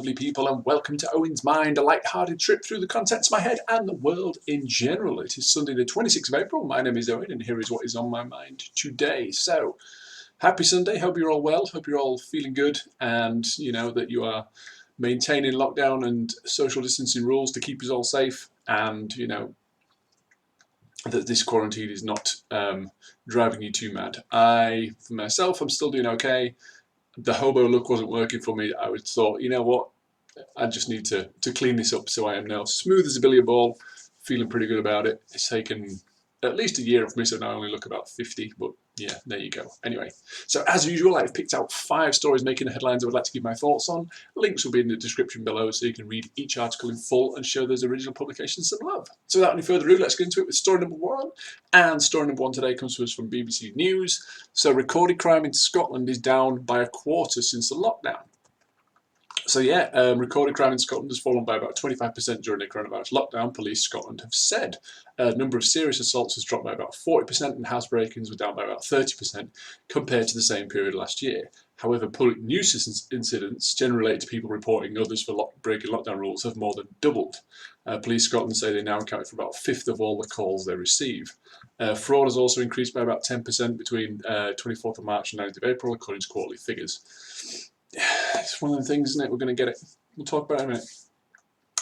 lovely people, and welcome to Owen's Mind, a light-hearted trip through the contents of my head and the world in general. It is Sunday the 26th of April. My name is Owen, and here is what is on my mind today. So, happy Sunday. Hope you're all well. Hope you're all feeling good, and that you are maintaining lockdown and social distancing rules to keep us all safe, and that this quarantine is not driving you too mad. For myself, I'm still doing okay. The hobo look wasn't working for me. I would thought, you know what, I just need to clean this up, so I am now smooth as a billiard ball, feeling pretty good about it. It's taken at least a year of me, so now I only look about 50, but yeah, there you go. Anyway, so as usual, I've picked out 5 stories making the headlines I would like to give my thoughts on. Links will be in the description below, so you can read each article in full and show those original publications some love. So without any further ado, let's get into it with story number 1. And story number 1 today comes to us from BBC News. So recorded crime in Scotland is down by a quarter since the lockdown. So yeah, recorded crime in Scotland has fallen by about 25% during the coronavirus lockdown, Police Scotland have said. Number of serious assaults has dropped by about 40% and house break-ins were down by about 30% compared to the same period last year. However, public nuisance incidents, generally related to people reporting others for breaking lockdown rules, have more than doubled. Police Scotland say they now account for about a fifth of all the calls they receive. Fraud has also increased by about 10% between 24th of March and 9th of April, according to quarterly figures. It's one of the things, isn't it? We're going to get it. We'll talk about it in a minute.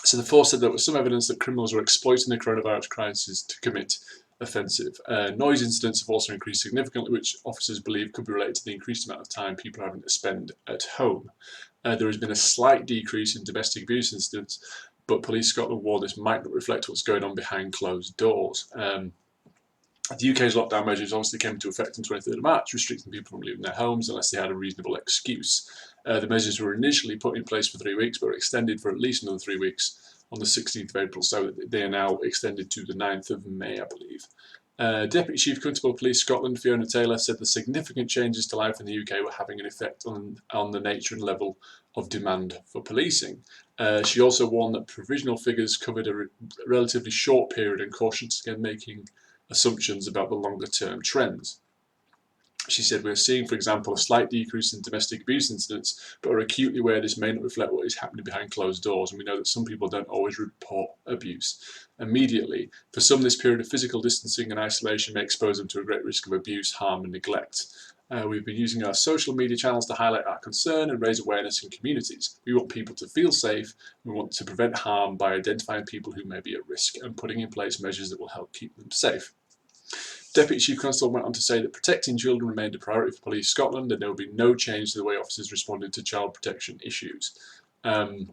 So the force said there was some evidence that criminals were exploiting the coronavirus crisis to commit offensive. Noise incidents have also increased significantly, which officers believe could be related to the increased amount of time people are having to spend at home. There has been a slight decrease in domestic abuse incidents, but Police Scotland warn this might not reflect what's going on behind closed doors. The UK's lockdown measures obviously came into effect on 23rd of March, restricting people from leaving their homes unless they had a reasonable excuse. The measures were initially put in place for 3 weeks, but were extended for at least another 3 weeks on the 16th of April, so they are now extended to the 9th of May, I believe. Deputy Chief Constable of Police Scotland, Fiona Taylor, said the significant changes to life in the UK were having an effect on the nature and level of demand for policing. She also warned that provisional figures covered a relatively short period and cautioned against making assumptions about the longer term trends. She said, "We're seeing, for example, a slight decrease in domestic abuse incidents, but are acutely aware this may not reflect what is happening behind closed doors, and we know that some people don't always report abuse immediately. For some, this period of physical distancing and isolation may expose them to a great risk of abuse, harm and neglect. We've been using our social media channels to highlight our concern and raise awareness in communities. We want people to feel safe. We want to prevent harm by identifying people who may be at risk and putting in place measures that will help keep them safe." Deputy Chief Constable went on to say that protecting children remained a priority for Police Scotland and there will be no change to the way officers responded to child protection issues. The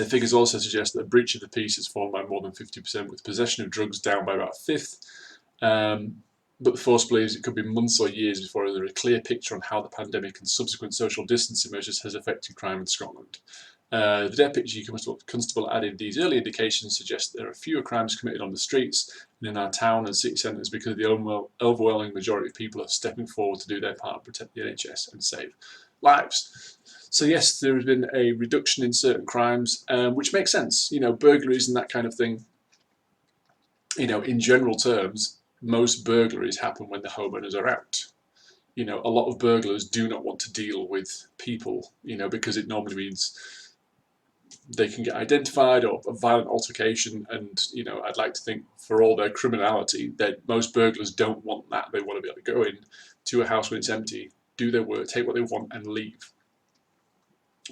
figures also suggest that a breach of the peace has fallen by more than 50%, with possession of drugs down by about a fifth. But the force believes it could be months or years before there is a clear picture on how the pandemic and subsequent social distancing measures has affected crime in Scotland. The Deputy Constable added, "These early indications suggest there are fewer crimes committed on the streets and in our town and city centres because the overwhelming majority of people are stepping forward to do their part to protect the NHS and save lives." So yes, there has been a reduction in certain crimes, which makes sense. Burglaries and that kind of thing. In general terms, most burglaries happen when the homeowners are out. A lot of burglars do not want to deal with people, because it normally means they can get identified or a violent altercation, and I'd like to think for all their criminality that most burglars don't want that. They want to be able to go in to a house when it's empty, do their work, take what they want and leave.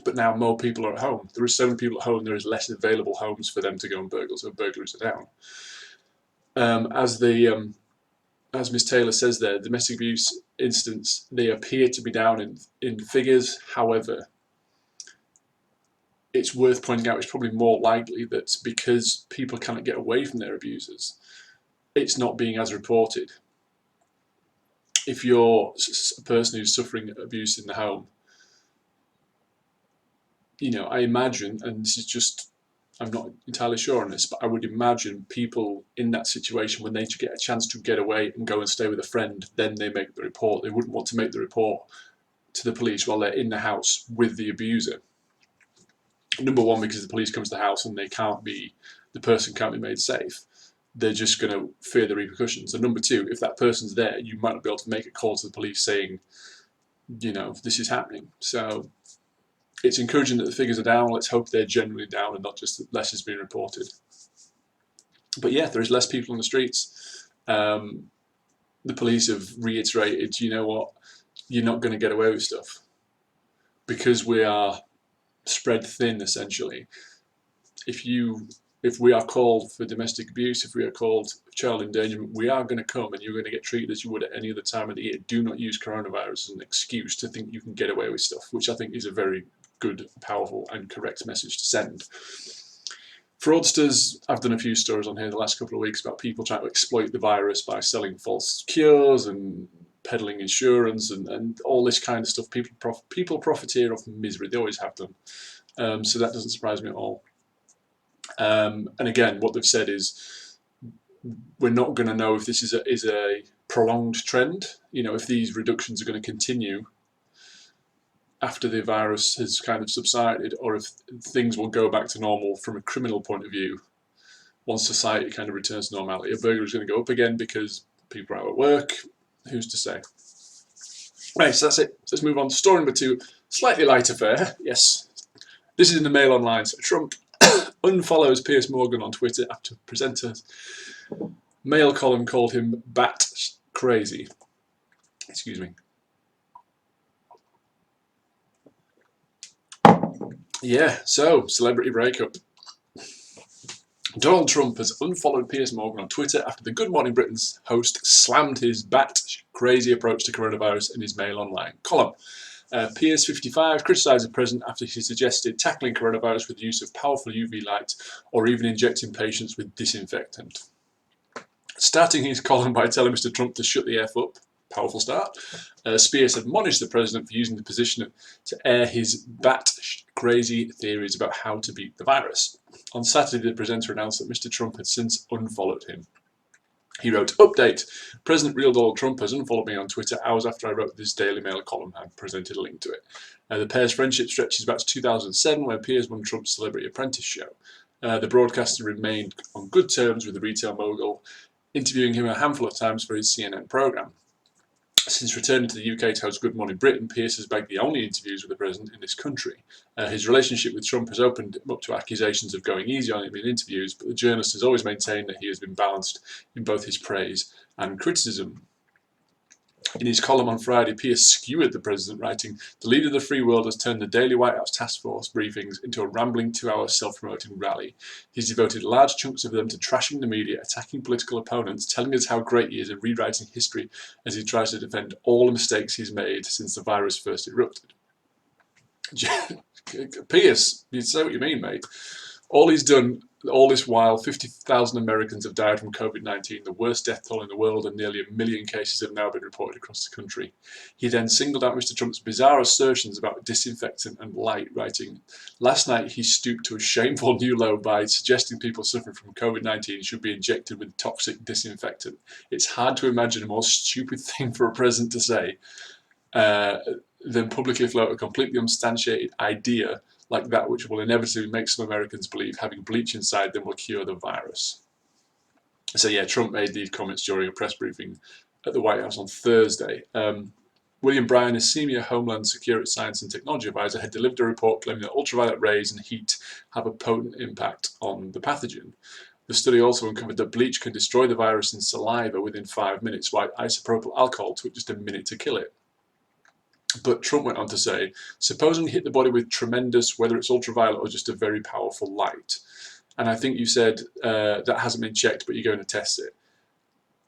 But now more people are at home. There are so many people at home, there is less available homes for them to go and burgle, so burglaries are down. As Ms Taylor says there, domestic abuse incidents, they appear to be down in figures. However, it's worth pointing out it's probably more likely that because people cannot get away from their abusers, it's not being as reported. If you're a person who's suffering abuse in the home, I imagine, and this is just, I'm not entirely sure on this, but I would imagine people in that situation, when they get a chance to get away and go and stay with a friend, then they make the report. They wouldn't want to make the report to the police while they're in the house with the abuser. Number one, because the police come to the house and the person can't be made safe. They're just going to fear the repercussions. And number two, if that person's there, you might not be able to make a call to the police saying, this is happening. So it's encouraging that the figures are down. Let's hope they're generally down and not just that less is being reported. But yeah, there is less people on the streets. The police have reiterated, you know what, you're not going to get away with stuff because we are spread thin, essentially. If we are called for domestic abuse, if we are called child endangerment, we are going to come and you're going to get treated as you would at any other time of the year. Do not use coronavirus as an excuse to think you can get away with stuff, which I think is a very good, powerful and correct message to send. Fraudsters, I've done a few stories on here the last couple of weeks about people trying to exploit the virus by selling false cures and peddling insurance and all this kind of stuff. People profiteer off misery. They always have done. So that doesn't surprise me at all. And again, what they've said is we're not going to know if this is a prolonged trend. You know, if these reductions are going to continue after the virus has kind of subsided, or if things will go back to normal from a criminal point of view once society kind of returns to normality. A burglary is going to go up again because people are out at work. Who's to say? Right, so that's it. Let's move on to story number 2. Slightly lighter fare. Yes. This is in the Mail Online. So Trump unfollows Piers Morgan on Twitter after presenters Mail column called him bat crazy. Excuse me. Yeah, so celebrity breakup. Donald Trump has unfollowed Piers Morgan on Twitter after the Good Morning Britain's host slammed his bat crazy approach to coronavirus in his Mail Online column. Piers, 55, criticised the president after he suggested tackling coronavirus with the use of powerful UV light or even injecting patients with disinfectant. Starting his column by telling Mr. Trump to shut the F up, powerful start, Piers admonished the president for using the position to air his bat-crazy theories about how to beat the virus. On Saturday, the presenter announced that Mr. Trump had since unfollowed him. He wrote, "Update, President Real Donald Trump has unfollowed me on Twitter hours after I wrote this Daily Mail column and presented a link to it." The pair's friendship stretches back to 2007 when Piers won Trump's Celebrity Apprentice show. The broadcaster remained on good terms with the retail mogul, interviewing him a handful of times for his CNN programme. Since returning to the UK to host Good Morning Britain, Piers has bagged the only interviews with the president in this country. His relationship with Trump has opened him up to accusations of going easy on him in interviews, but the journalist has always maintained that he has been balanced in both his praise and criticism. In his column on Friday, Piers skewered the president, writing, "The leader of the free world has turned the daily White House task force briefings into a rambling 2-hour self-promoting rally. He's devoted large chunks of them to trashing the media, attacking political opponents, telling us how great he is and rewriting history as he tries to defend all the mistakes he's made since the virus first erupted." Piers, you say what you mean, mate. All he's done, all this while, 50,000 Americans have died from COVID-19, the worst death toll in the world, and nearly 1 million cases have now been reported across the country. He then singled out Mr. Trump's bizarre assertions about disinfectant and light, writing, "Last night he stooped to a shameful new low by suggesting people suffering from COVID-19 should be injected with toxic disinfectant. It's hard to imagine a more stupid thing for a president to say than publicly float a completely unsubstantiated idea like that, which will inevitably make some Americans believe having bleach inside them will cure the virus." So yeah, Trump made these comments during a press briefing at the White House on Thursday. William Bryan, a senior Homeland Security Science and Technology advisor, had delivered a report claiming that ultraviolet rays and heat have a potent impact on the pathogen. The study also uncovered that bleach can destroy the virus in saliva within 5 minutes, while isopropyl alcohol took just a minute to kill it. But Trump went on to say, "Supposing you hit the body with tremendous, whether it's ultraviolet or just a very powerful light." And I think you said that hasn't been checked, but you're going to test it.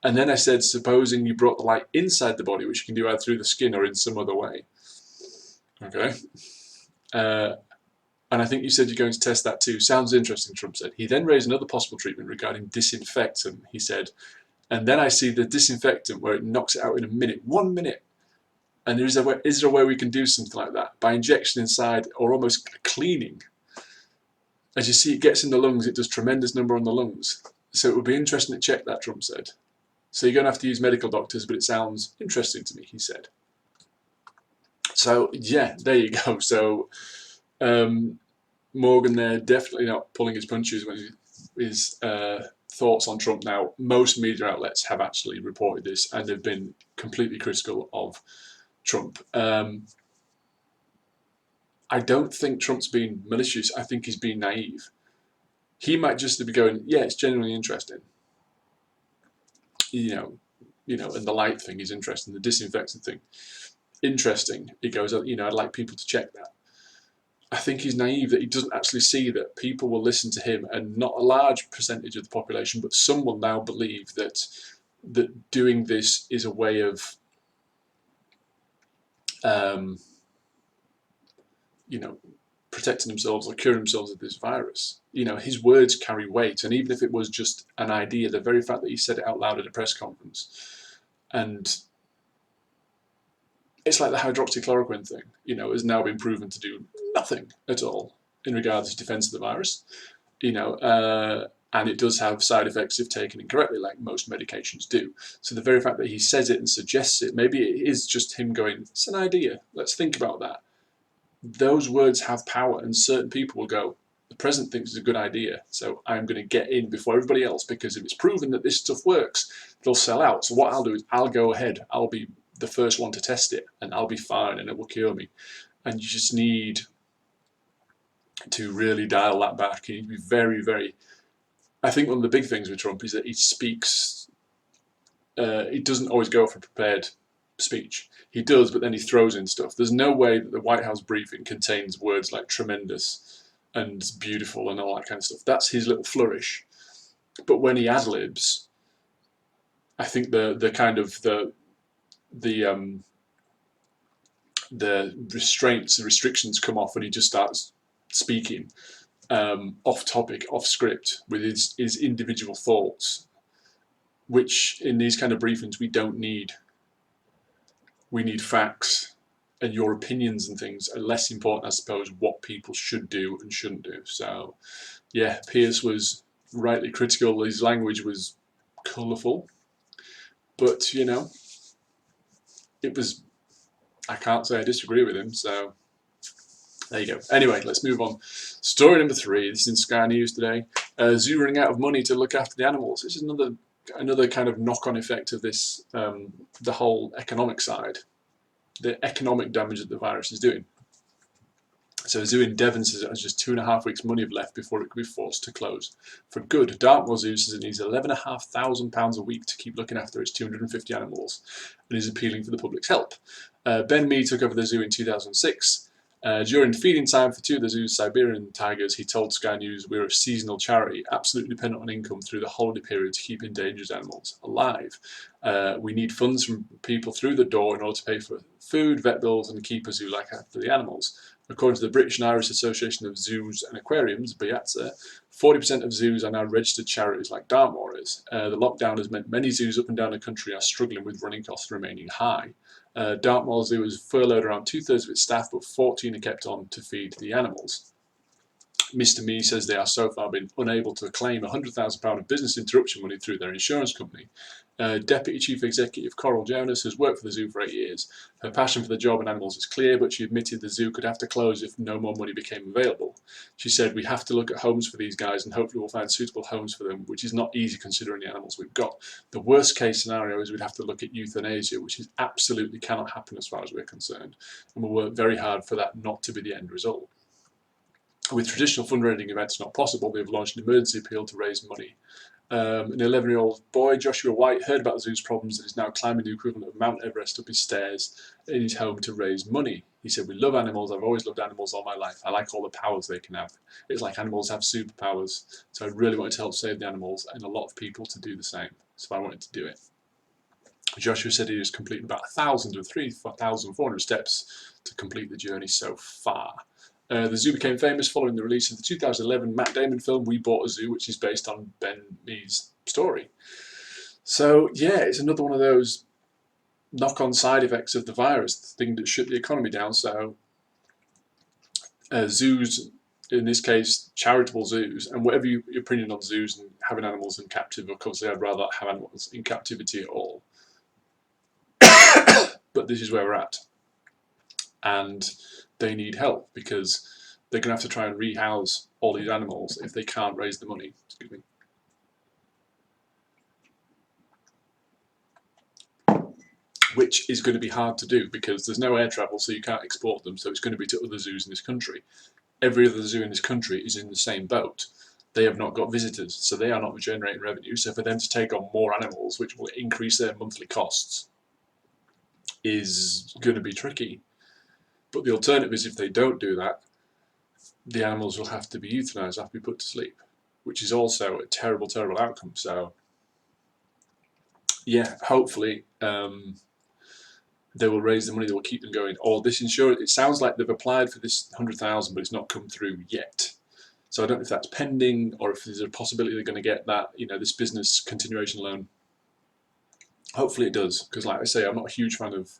And then I said, "Supposing you brought the light inside the body, which you can do either through the skin or in some other way." Okay. And I think you said you're going to test that too. "Sounds interesting," Trump said. He then raised another possible treatment regarding disinfectant. He said, "And then I see the disinfectant where it knocks it out in a minute, 1 minute. And is there a way we can do something like that? By injection inside or almost cleaning. As you see, it gets in the lungs, it does tremendous number on the lungs. So it would be interesting to check that," Trump said. "So you're going to have to use medical doctors, but it sounds interesting to me," he said. So yeah, there you go. So Morgan there definitely not pulling his punches when his thoughts on Trump. Now, most media outlets have actually reported this and they've been completely critical of Trump. I don't think Trump's being malicious. I think he's being naive. He might just be going, yeah, it's genuinely interesting. And the light thing is interesting. The disinfectant thing, interesting. He goes, I'd like people to check that. I think he's naive that he doesn't actually see that people will listen to him, and not a large percentage of the population, but some will now believe that doing this is a way of, protecting themselves or curing themselves of this virus. His words carry weight, and even if it was just an idea, the very fact that he said it out loud at a press conference, and it's like the hydroxychloroquine thing, has now been proven to do nothing at all in regards to defense of the virus, and it does have side effects if taken incorrectly, like most medications do. So the very fact that he says it and suggests it, maybe it is just him going, it's an idea, let's think about that. Those words have power, and certain people will go, the president thinks it's a good idea, so I'm going to get in before everybody else, because if it's proven that this stuff works, they'll sell out. So what I'll do is I'll go ahead, I'll be the first one to test it, and I'll be fine, and it will cure me. And you just need to really dial that back. You need to be very, very... I think one of the big things with Trump is that he speaks... he doesn't always go for a prepared speech. He does, but then he throws in stuff. There's no way that the White House briefing contains words like tremendous and beautiful and all that kind of stuff. That's his little flourish. But when he ad-libs, I think the kind of the restraints, the restrictions come off, and he just starts speaking off topic, off script, with his individual thoughts, which in these kind of briefings we don't need. We need facts, and your opinions and things are less important, I suppose, what people should do and shouldn't do. So yeah, Pierce was rightly critical. His language was colourful, but it was, I can't say I disagree with him, so there you go. Anyway, let's move on. Story number 3, this is in Sky News today. Zoo running out of money to look after the animals. This is another kind of knock-on effect of this, the whole economic side, the economic damage that the virus is doing. So a zoo in Devon says it has just 2.5 weeks' money left before it could be forced to close for good. Dartmoor Zoo says it needs £11,500 a week to keep looking after its 250 animals, and is appealing for the public's help. Ben Mee took over the zoo in 2006. During feeding time for 2 of the zoo's Siberian tigers, he told Sky News, "We're a seasonal charity, absolutely dependent on income through the holiday period to keep endangered animals alive. We need funds from people through the door in order to pay for food, vet bills, and keep a zoo like after the animals." According to the British and Irish Association of Zoos and Aquariums, BIATSA, 40% of zoos are now registered charities like Dartmoor is. The lockdown has meant many zoos up and down the country are struggling with running costs remaining high. Dartmoor Zoo has furloughed around 2/3 of its staff, but 14 are kept on to feed the animals. Mr. Mee says they are so far been unable to claim £100,000 of business interruption money through their insurance company. Deputy Chief Executive Coral Jonas has worked for the zoo for 8 years. Her passion for the job and animals is clear, but she admitted the zoo could have to close if no more money became available. She said, "We have to look at homes for these guys, and hopefully we'll find suitable homes for them, which is not easy considering the animals we've got. The worst case scenario is we'd have to look at euthanasia, which is absolutely cannot happen as far as we're concerned, and we'll work very hard for that not to be the end result." With traditional fundraising events not possible, they've launched an emergency appeal to raise money. An 11-year-old boy, Joshua White, heard about the zoo's problems and is now climbing the equivalent of Mount Everest up his stairs in his home to raise money. He said, "We love animals. I've always loved animals all my life. I like all the powers they can have. It's like animals have superpowers. So I really wanted to help save the animals and a lot of people to do the same. So I wanted to do it." Joshua said he has completed about 1,000 or 3,400 steps to complete the journey so far. The zoo became famous following the release of the 2011 Matt Damon film We Bought a Zoo, which is based on Ben Mee's story. So yeah, it's another one of those knock-on side effects of the virus, the thing that shut the economy down. So zoos, in this case charitable zoos, and whatever your opinion on zoos and having animals in captivity, of course I'd rather not have animals in captivity at all. But this is where we're at. And they need help because they're going to have to try and rehouse all these animals if they can't raise the money. Excuse me. which is going to be hard to do because there's no air travel, so you can't export them, so it's going to be to other zoos in this country. Every other zoo in this country is in the same boat. They have not got visitors, so they are not generating revenue. So for them to take on more animals, which will increase their monthly costs, is going to be tricky. But the alternative is if they don't do that, the animals will have to be euthanized, have to be put to sleep, which is also a terrible, terrible outcome. So yeah, hopefully they will raise the money that will keep them going. Or this insurance, it sounds like they've applied for this 100,000, but it's not come through yet. So I don't know if that's pending or if there's a possibility they're going to get that, this business continuation loan. Hopefully it does, because like I say, I'm not a huge fan of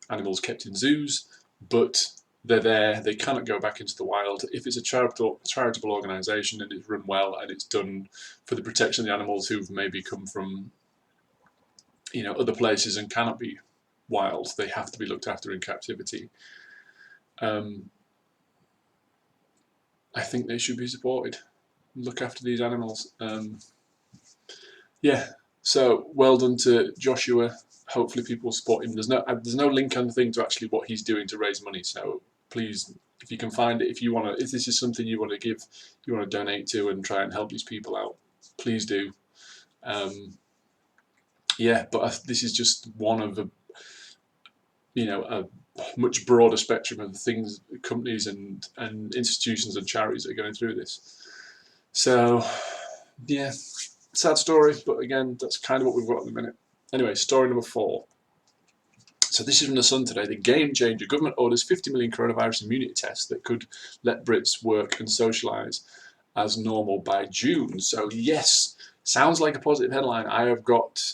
animals kept in zoos, but they're there, they cannot go back into the wild. If it's a charitable organisation and it's run well and it's done for the protection of the animals who've maybe come from other places and cannot be wild, they have to be looked after in captivity. I think they should be supported. Look after these animals. Yeah, so well done to Joshua. Hopefully people will support him. There's no link on the thing to actually what he's doing to raise money. So please, if you can find it, if this is something you want to give, you want to donate to and try and help these people out, please do. Yeah, but this is just one of a much broader spectrum of things, companies and institutions and charities that are going through this. So yeah, sad story, but again, that's kind of what we've got at the minute. Anyway, story number 4. So this is from The Sun today. The game changer. Government orders 50 million coronavirus immunity tests that could let Brits work and socialise as normal by June. So yes, sounds like a positive headline. I have got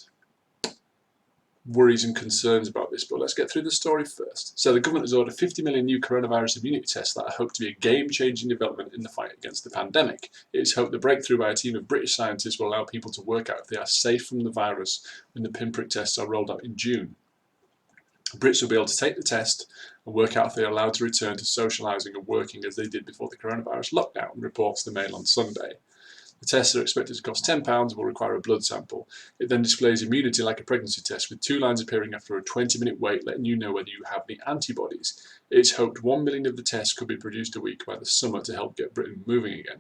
worries and concerns about this, but let's get through the story first. So the government has ordered 50 million new coronavirus immunity tests that are hoped to be a game-changing development in the fight against the pandemic. It is hoped the breakthrough by a team of British scientists will allow people to work out if they are safe from the virus when the pinprick tests are rolled out in June. Brits will be able to take the test and work out if they are allowed to return to socialising and working as they did before the coronavirus lockdown, reports the Mail on Sunday. The tests are expected to cost £10 and will require a blood sample. It then displays immunity like a pregnancy test, with 2 lines appearing after a 20-minute wait, letting you know whether you have the antibodies. It's hoped 1 million of the tests could be produced a week by the summer to help get Britain moving again.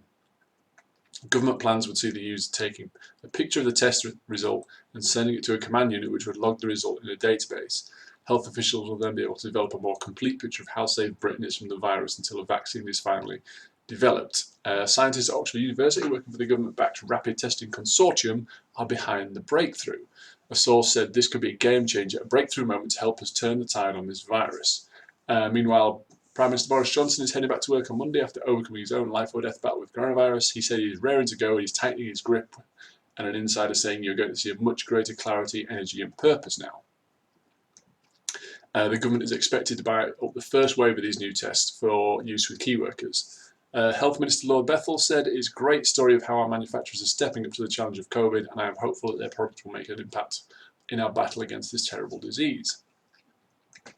Government plans would see the user taking a picture of the test result and sending it to a command unit which would log the result in a database. Health officials will then be able to develop a more complete picture of how safe Britain is from the virus until a vaccine is finally developed. Scientists at Oxford University, working for the government-backed Rapid Testing Consortium, are behind the breakthrough. A source said this could be a game changer, a breakthrough moment to help us turn the tide on this virus. Meanwhile, Prime Minister Boris Johnson is heading back to work on Monday after overcoming his own life or death battle with coronavirus. He said he is raring to go and he's tightening his grip, and an insider saying you're going to see a much greater clarity, energy and purpose now. The government is expected to buy up the first wave of these new tests for use with key workers. Health Minister Lord Bethell said it is a great story of how our manufacturers are stepping up to the challenge of COVID, and I am hopeful that their products will make an impact in our battle against this terrible disease.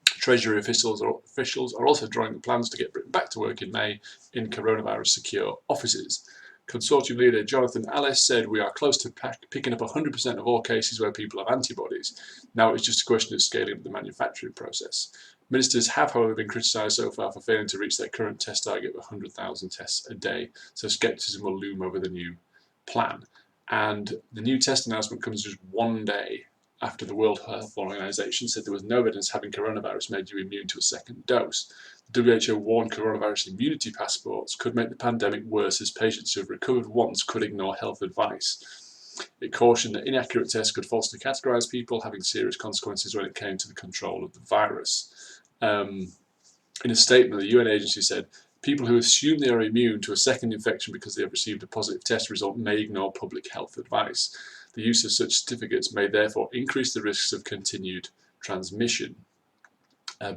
Treasury officials are also drawing up plans to get Britain back to work in May in coronavirus secure offices. Consortium leader Jonathan Allis said we are close to picking up 100% of all cases where people have antibodies. Now it's just a question of scaling up the manufacturing process. Ministers have, however, been criticised so far for failing to reach their current test target of 100,000 tests a day, so scepticism will loom over the new plan. And the new test announcement comes just one day after the World Health Organization said there was no evidence having coronavirus made you immune to a second dose. The WHO warned coronavirus immunity passports could make the pandemic worse as patients who have recovered once could ignore health advice. It cautioned that inaccurate tests could falsely categorise people, having serious consequences when it came to the control of the virus. In a statement, the UN agency said, people who assume they are immune to a second infection because they have received a positive test result may ignore public health advice. The use of such certificates may therefore increase the risks of continued transmission.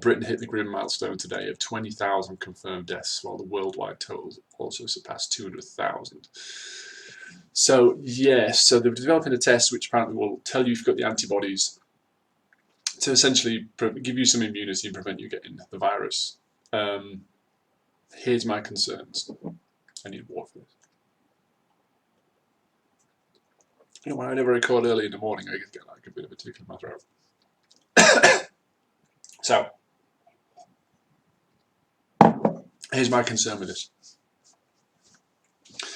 Britain hit the grim milestone today of 20,000 confirmed deaths, while the worldwide totals also surpassed 200,000. So, yes, so they're developing a test which apparently will tell you if you've got the antibodies to essentially give you some immunity and prevent you getting the virus. Here's my concerns. I need water for this. When I never record early in the morning, I get like a bit of a tickle in my throat. So here's my concern with this.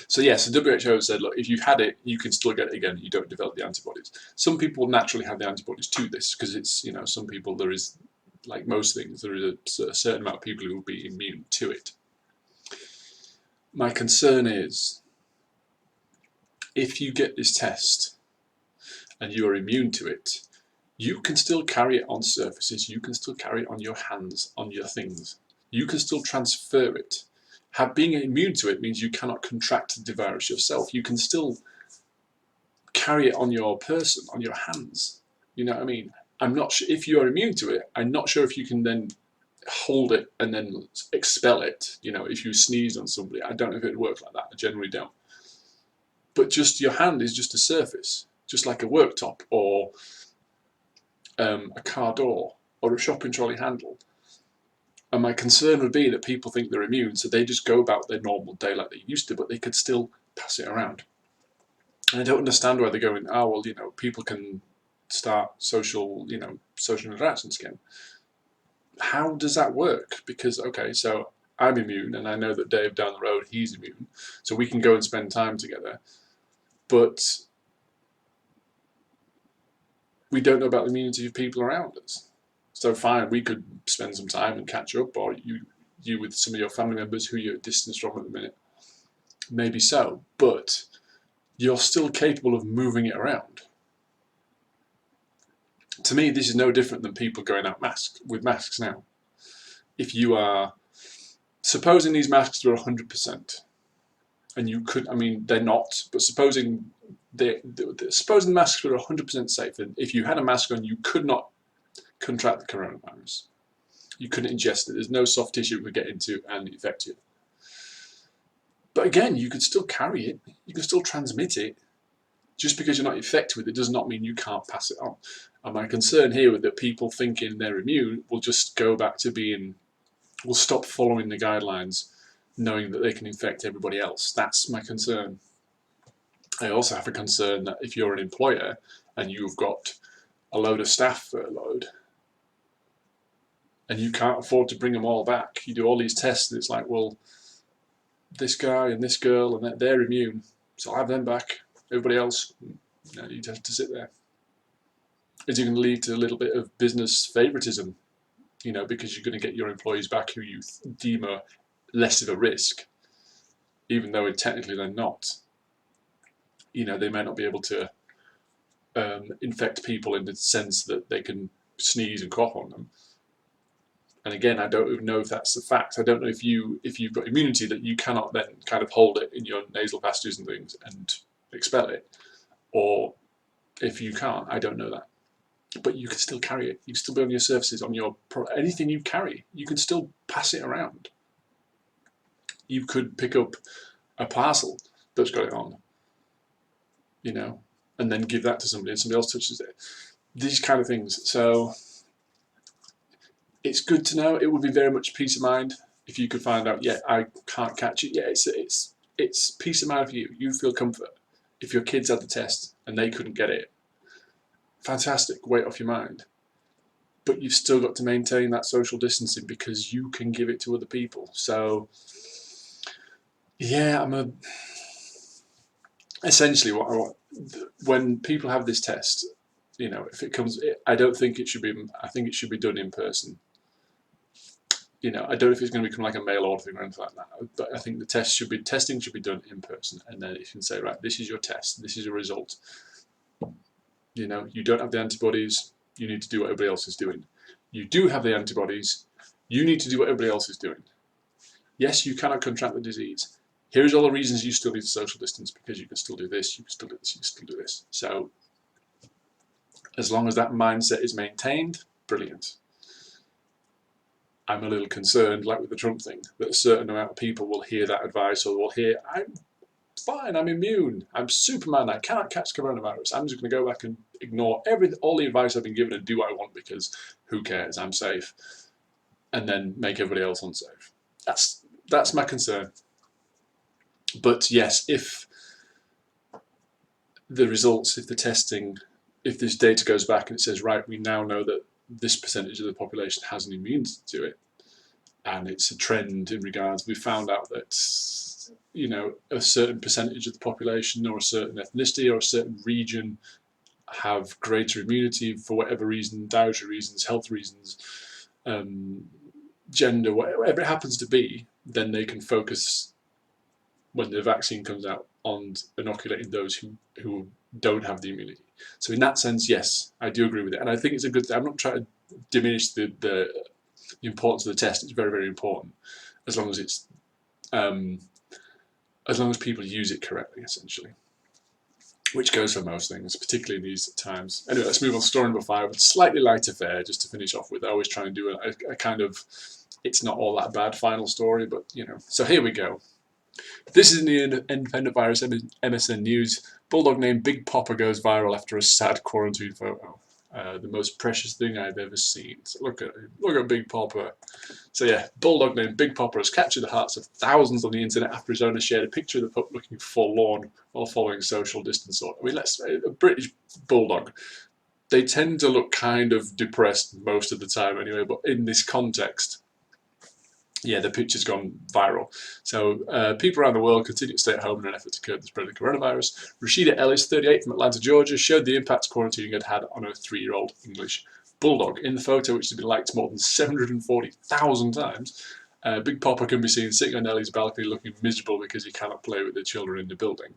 So yes, the WHO said, look, if you've had it, you can still get it again. You don't develop the antibodies. Some people naturally have the antibodies to this because it's, some people, there is, like most things, there is a certain amount of people who will be immune to it. My concern is, if you get this test and you are immune to it, you can still carry it on surfaces. You can still carry it on your hands, on your things. You can still transfer it. Being immune to it means you cannot contract the virus yourself. You can still carry it on your person, on your hands. You know what I mean? I'm not sure if you're immune to it. I'm not sure if you can then hold it and then expel it. If you sneeze on somebody, I don't know if it would work like that. I generally don't. But just your hand is just a surface, just like a worktop or a car door or a shopping trolley handle. And my concern would be that people think they're immune, so they just go about their normal day like they used to, but they could still pass it around. And I don't understand why they're going, people can start social interactions again. How does that work? Because, okay, so I'm immune, and I know that Dave down the road, he's immune, so we can go and spend time together. But we don't know about the immunity of people around us. So fine, we could spend some time and catch up, or you with some of your family members who you're distanced from at the minute. Maybe so, but you're still capable of moving it around. To me, this is no different than people going out with masks now. If you are, supposing these masks were 100%, and you could, they're not, but supposing the masks were 100% safe, and if you had a mask on, you could not contract the coronavirus. You couldn't ingest it. There's no soft tissue it would get into and infect you. But again, you could still carry it. You can still transmit it. Just because you're not infected with it does not mean you can't pass it on. And my concern here with that people thinking they're immune will just go back to will stop following the guidelines, knowing that they can infect everybody else. That's my concern. I also have a concern that if you're an employer and you've got a load of staff furloughed, and you can't afford to bring them all back. You do all these tests, and it's like, well, this guy and this girl, and they're immune, so I'll have them back. Everybody else, you have to sit there. Is it going to lead to a little bit of business favoritism? Because you're going to get your employees back who you deem are less of a risk, even though technically they're not. They may not be able to infect people in the sense that they can sneeze and cough on them. And again, I don't even know if that's the fact. I don't know if you've got immunity that you cannot then kind of hold it in your nasal passages and things and expel it, or if you can't, I don't know that. But you can still carry it. You can still be on your surfaces, on anything you carry. You can still pass it around. You could pick up a parcel that's got it on, and then give that to somebody, and somebody else touches it. These kind of things. So it's good to know. It would be very much peace of mind if you could find out, I can't catch it. Yeah, it's peace of mind for you. You feel comfort. If your kids had the test and they couldn't get it, fantastic, weight off your mind. But you've still got to maintain that social distancing because you can give it to other people. So, yeah, essentially when people have this test, if it comes, I don't think it should be. I think it should be done in person. I don't know if it's going to become like a mail order thing or anything like that, but I think the testing should be done in person, and then you can say, right, this is your test, this is your result. You don't have the antibodies, you need to do what everybody else is doing. You do have the antibodies, you need to do what everybody else is doing. Yes, you cannot contract the disease. Here's all the reasons you still need to social distance, because you can still do this, you can still do this, you can still do this. So, as long as that mindset is maintained, brilliant. I'm a little concerned, like with the Trump thing, that a certain amount of people will hear that advice, or will hear, I'm fine, I'm immune, I'm Superman, I can't catch coronavirus, I'm just going to go back and ignore all the advice I've been given and do what I want because who cares, I'm safe, and then make everybody else unsafe. That's my concern. But yes, if the results, if the testing, if this data goes back and it says, right, we now know that this percentage of the population has an immunity to it, and it's a trend in regards. We found out that, you know, a certain percentage of the population or a certain ethnicity or a certain region have greater immunity for whatever reason, dietary reasons, health reasons, gender, whatever it happens to be, then they can focus when the vaccine comes out on inoculating those who don't have the immunity. So in that sense, yes, I do agree with it, and I think it's a good thing. I'm not trying to diminish the importance of the test. It's very, very important, as long as it's as long as people use it correctly, essentially, which goes for most things, particularly in these times. Anyway, let's move on to story number 5, with slightly lighter fare, just to finish off with. I always try and do a kind of, it's not all that bad final story, but you know. So here we go. This is in the Independent Virus MSN News. Bulldog named Big Popper goes viral after a sad quarantine photo. The most precious thing I've ever seen. So look at Big Popper. So yeah, Bulldog named Big Popper has captured the hearts of thousands on the internet after his owner shared a picture of the pup looking forlorn while following social distance. I mean, let's say a British Bulldog, they tend to look kind of depressed most of the time anyway, but in this context, yeah, the picture's gone viral. So people around the world continue to stay at home in an effort to curb the spread of coronavirus. Rashida Ellis, 38, from Atlanta, Georgia, showed the impact quarantining had had on her 3-year-old English Bulldog. In the photo, which has been liked more than 740,000 times, Big Popper can be seen sitting on Ellie's balcony looking miserable because he cannot play with the children in the building.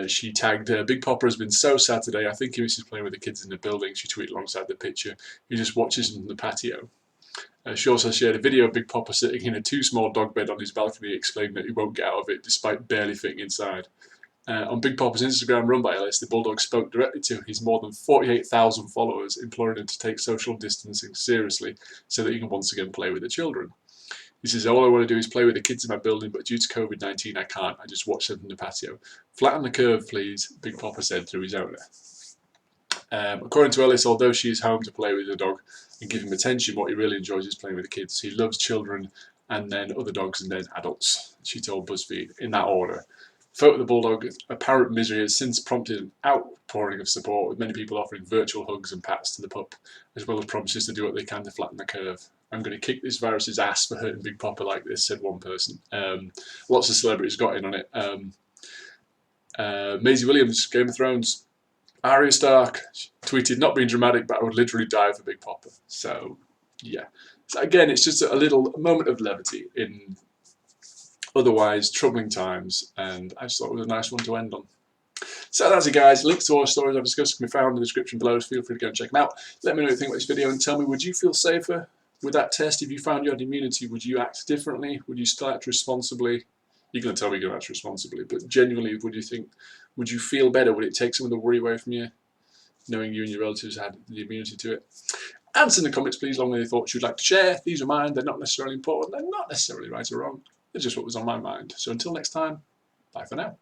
She tagged, Big Popper has been so sad today. I think he misses playing with the kids in the building. She tweeted alongside the picture. He just watches them from the patio. She also shared a video of Big Popper sitting in a too small dog bed on his balcony, explaining that he won't get out of it despite barely fitting inside. On Big Popper's Instagram, run by Ellis, the Bulldog spoke directly to his more than 48,000 followers, imploring them to take social distancing seriously so that he can once again play with the children. He says, all I want to do is play with the kids in my building, but due to COVID-19 I can't. I just watch them from the patio. Flatten the curve, please, Big Popper said through his owner. According to Ellis, although she is home to play with the dog and give him attention, what he really enjoys is playing with the kids. He loves children and then other dogs and then adults, she told BuzzFeed, in that order. Photo of the Bulldog's apparent misery has since prompted an outpouring of support, with many people offering virtual hugs and pats to the pup, as well as promises to do what they can to flatten the curve. I'm going to kick this virus's ass for hurting Big Popper like this, said one person. Lots of celebrities got in on it. Maisie Williams, Game of Thrones. Arya Stark tweeted, not being dramatic, but I would literally die for Big Popper. So, yeah. So again, it's just a little moment of levity in otherwise troubling times, and I just thought it was a nice one to end on. So that's it, guys. Links to all the stories I've discussed can be found in the description below, so feel free to go and check them out. Let me know what you think about this video, and tell me, would you feel safer with that test? If you found you had immunity, would you act differently? Would you still act responsibly? You're going to tell me you're going to act responsibly, but genuinely, would you feel better? Would it take some of the worry away from you, knowing you and your relatives had the immunity to it? Answer in the comments, please, along with any thoughts you'd like to share. These are mine. They're not necessarily important. They're not necessarily right or wrong. They're just what was on my mind. So until next time, bye for now.